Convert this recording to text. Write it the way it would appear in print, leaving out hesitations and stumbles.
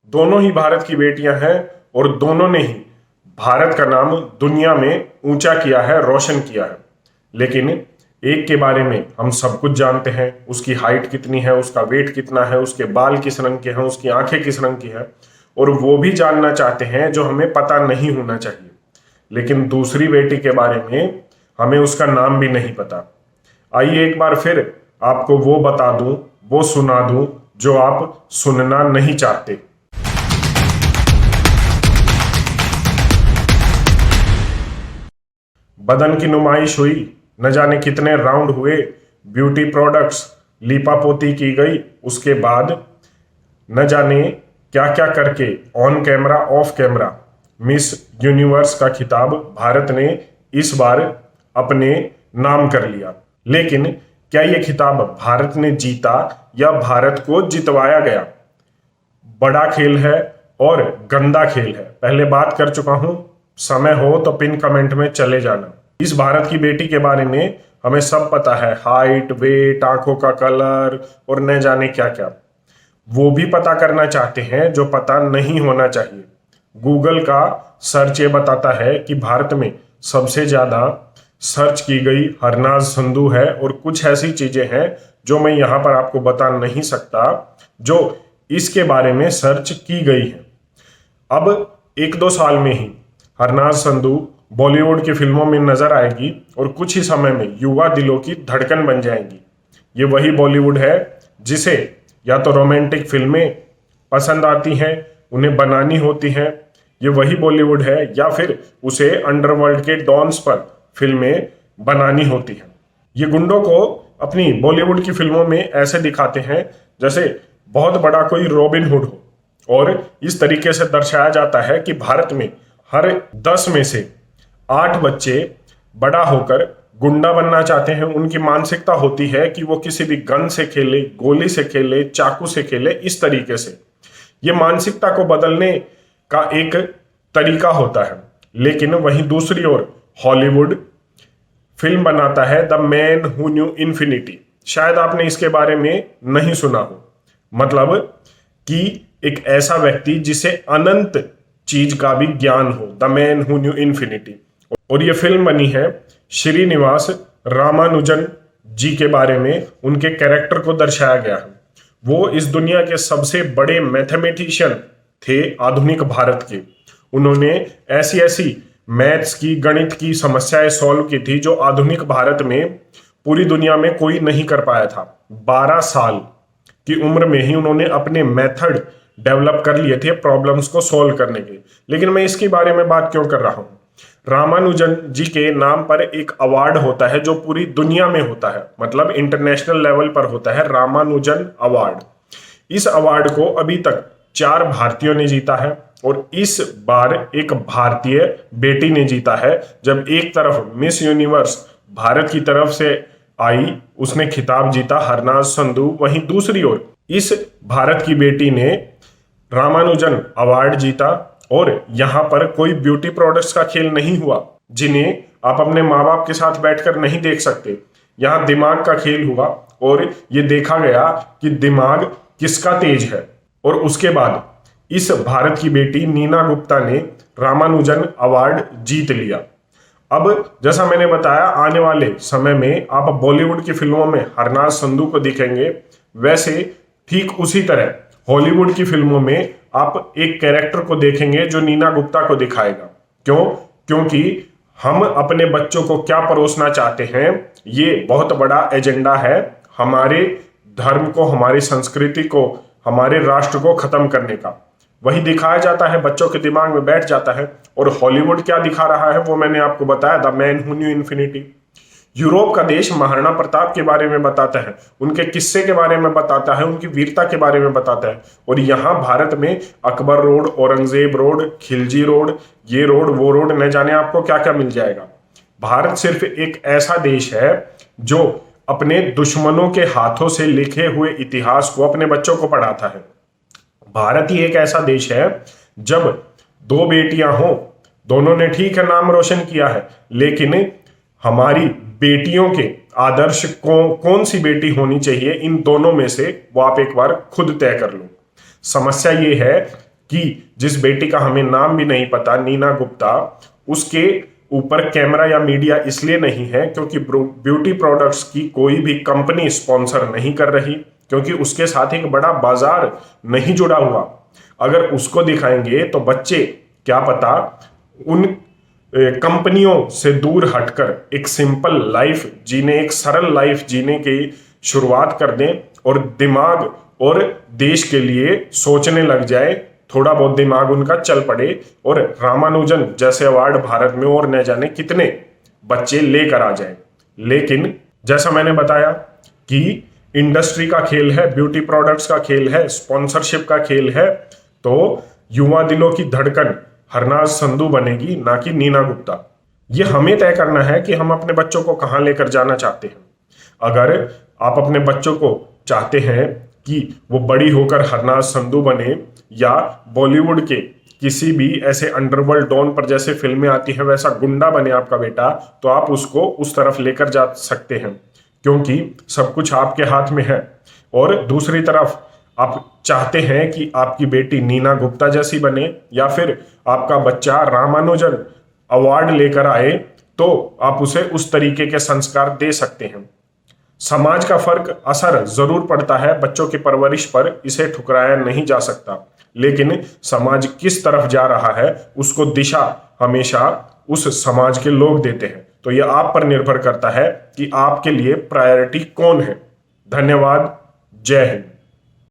दोनों ही भारत की बेटियां हैं और दोनों ने ही भारत का नाम दुनिया में ऊंचा किया है, रोशन किया है। लेकिन एक के बारे में हम सब कुछ जानते हैं, उसकी हाइट कितनी है, उसका वेट कितना है, उसके बाल किस रंग के हैं, उसकी आंखें किस रंग की है, और वो भी जानना चाहते हैं जो हमें पता नहीं होना चाहिए। लेकिन दूसरी बेटी के बारे में हमें उसका नाम भी नहीं पता। आइए एक बार फिर आपको वो बता दूं, वो सुना दूं जो आप सुनना नहीं चाहते। बदन की नुमाइश हुई, न जाने कितने राउंड हुए, ब्यूटी प्रोडक्ट्स लीपापोती की गई, उसके बाद न जाने क्या क्या करके on camera off camera miss universe का खिताब भारत ने इस बार अपने नाम कर लिया। लेकिन क्या यह खिताब भारत ने जीता या भारत को जितवाया गया? बड़ा खेल है और गंदा खेल है, पहले बात कर चुका हूं। समय हो तो पिन कमेंट में चले जाना। इस भारत की बेटी के बारे में हमें सब पता है, हाइट, वेट, आंखों का कलर और न जाने क्या क्या। वो भी पता करना चाहते हैं जो पता नहीं होना चाहिए। गूगल का सर्च ये बताता है कि भारत में सबसे ज्यादा सर्च की गई हरनाज संधू है, और कुछ ऐसी चीजें हैं जो मैं यहां पर आपको बता नहीं सकता जो इसके बारे में सर्च की गई है। अब 1-2 साल में ही हरनाज संधू बॉलीवुड की फिल्मों में नजर आएगी और कुछ ही समय में युवा दिलों की धड़कन बन जाएंगी। ये वही बॉलीवुड है जिसे या तो रोमांटिक फिल्में पसंद आती हैं, उन्हें बनानी होती हैं। ये वही बॉलीवुड है या फिर उसे अंडरवर्ल्ड के डॉन्स पर फिल्में बनानी होती हैं। ये गुंडों को अपनी बॉलीवुड की फिल्मों में ऐसे दिखाते हैं जैसे बहुत बड़ा कोई रॉबिन हुड हो, और इस तरीके से दर्शाया जाता है कि भारत में हर 10 में से 8 बच्चे बड़ा होकर गुंडा बनना चाहते हैं। उनकी मानसिकता होती है कि वो किसी भी गन से खेले, गोली से खेले, चाकू से खेले, इस तरीके से। ये मानसिकता को बदलने का एक तरीका होता है। लेकिन वहीं दूसरी ओर हॉलीवुड फिल्म बनाता है the man who knew infinity. शायद आपने इसके बारे में नहीं सुना हो। मतलब कि एक ऐसा व्यक्ति जिसे अनंत चीज का भी ज्ञान हो, the man who knew infinity. और ये फिल्म बनी है श्रीनिवास रामानुजन जी के बारे में, उनके कैरेक्टर को दर्शाया गया है। वो इस दुनिया के सबसे बड़े मैथमेटिशियन थे आधुनिक भारत के। उन्होंने ऐसी ऐसी मैथ्स की, गणित की समस्याएं सॉल्व की थी जो आधुनिक भारत में पूरी दुनिया में कोई नहीं कर पाया था। 12 साल की उम्र में ही उन्होंने अपने मेथड डेवलप कर लिए थे प्रॉब्लम्स को सॉल्व करने के। लेकिन मैं इसके बारे में बात क्यों कर रहा हूं? रामानुजन जी के नाम पर एक अवार्ड होता है जो पूरी दुनिया में होता है, मतलब इंटरनेशनल लेवल पर होता है, रामानुजन अवार्ड। इस अवार्ड को अभी तक 4 भारतीयों ने जीता है, और इस बार एक भारतीय बेटी ने जीता है। जब एक तरफ मिस यूनिवर्स भारत की तरफ से आई, उसने खिताब जीता, हरनाज संधू, वहीं दूसरी ओर इस भारत की बेटी ने रामानुजन अवार्ड जीता। और यहां पर कोई ब्यूटी प्रोडक्ट्स का खेल नहीं हुआ जिन्हें आप अपने माँ बाप के साथ बैठकर नहीं देख सकते। यहां दिमाग का खेल हुआ और ये देखा गया कि दिमाग किसका तेज है। और उसके बाद इस भारत की बेटी नीना गुप्ता ने रामानुजन अवार्ड जीत लिया। अब जैसा मैंने बताया, आने वाले समय में आप बॉलीवुड की फिल्मों में हरनाज संधू को दिखेंगे, वैसे ठीक उसी तरह हॉलीवुड की फिल्मों में आप एक कैरेक्टर को देखेंगे जो नीना गुप्ता को दिखाएगा। क्यों? क्योंकि हम अपने बच्चों को क्या परोसना चाहते हैं, ये बहुत बड़ा एजेंडा है हमारे धर्म को, हमारी संस्कृति को, हमारे राष्ट्र को खत्म करने का। वही दिखाया जाता है, बच्चों के दिमाग में बैठ जाता है। और हॉलीवुड क्या दिखा रहा है वो मैंने आपको बताया, the man who new infinity. Europe का देश महाराणा प्रताप के बारे में बताता है, उनके किस्से के बारे में बताता है, उनकी वीरता के बारे में बताता है। और यहाँ भारत में Akbar road, Aurangzeb road, Khilji road, ये रोड, वो रोड, न जाने आपको क्या क्या मिल जाएगा। भारत सिर्फ एक ऐसा देश है जो अपने दुश्मनों के हाथों से लिखे हुए इतिहास को अपने बच्चों को पढ़ाता है। भारत ही एक ऐसा देश है जब 2 बेटियां हों, दोनों ने ठीक है नाम रोशन किया है, लेकिन हमारी बेटियों के आदर्श कौन सी बेटी होनी चाहिए इन दोनों में से, वो आप एक बार खुद तय कर लो। समस्या ये है कि जिस बेटी का हमें नाम भी नहीं पता, नीना गुप्ता, उसके ऊपर कैमरा या मीडिया इसलिए नहीं है क्योंकि ब्यूटी प्रोडक्ट्स की कोई भी कंपनी स्पॉन्सर नहीं कर रही, क्योंकि उसके साथ एक बड़ा बाजार नहीं जुड़ा हुआ। अगर उसको दिखाएंगे तो बच्चे क्या पता उन कंपनियों से दूर हटकर एक सिंपल लाइफ जीने, एक सरल लाइफ जीने की शुरुआत कर दें और दिमाग और देश के लिए सोचने लग जाए, थोड़ा बहुत दिमाग उनका चल पड़े और रामानुजन जैसे अवार्ड भारत में और न जाने कितने बच्चे लेकर आ जाए। लेकिन जैसा मैंने बताया कि इंडस्ट्री का खेल है, ब्यूटी प्रोडक्ट्स का खेल है, स्पॉन्सरशिप का खेल है, तो युवा दिलों की धड़कन हरनाज संधू बनेगी, ना कि नीना गुप्ता। ये हमें तय करना है कि हम अपने बच्चों को कहां लेकर जाना चाहते हैं। अगर आप अपने बच्चों को चाहते हैं कि वो बड़ी होकर हरनाज संधू बने या बॉलीवुड के किसी भी ऐसे अंडरवर्ल्ड डॉन पर जैसे फिल्में आती हैं वैसा गुंडा बने आपका बेटा, तो आप उसको उस तरफ लेकर जा सकते हैं, क्योंकि सब कुछ आपके हाथ में है। और दूसरी तरफ आप चाहते हैं कि आपकी बेटी नीना गुप्ता जैसी बने या फिर आपका बच्चा रामानुजन अवार्ड लेकर आए, तो आप उसे उस तरीके के संस्कार दे सकते हैं। समाज का फर्क असर जरूर पड़ता है बच्चों की परवरिश पर, इसे ठुकराया नहीं जा सकता, लेकिन समाज किस तरफ जा रहा है उसको दिशा हमेशा उस समाज के लोग देते हैं। तो यह आप पर निर्भर करता है कि आपके लिए प्रायोरिटी कौन है। धन्यवाद। जय हिंद।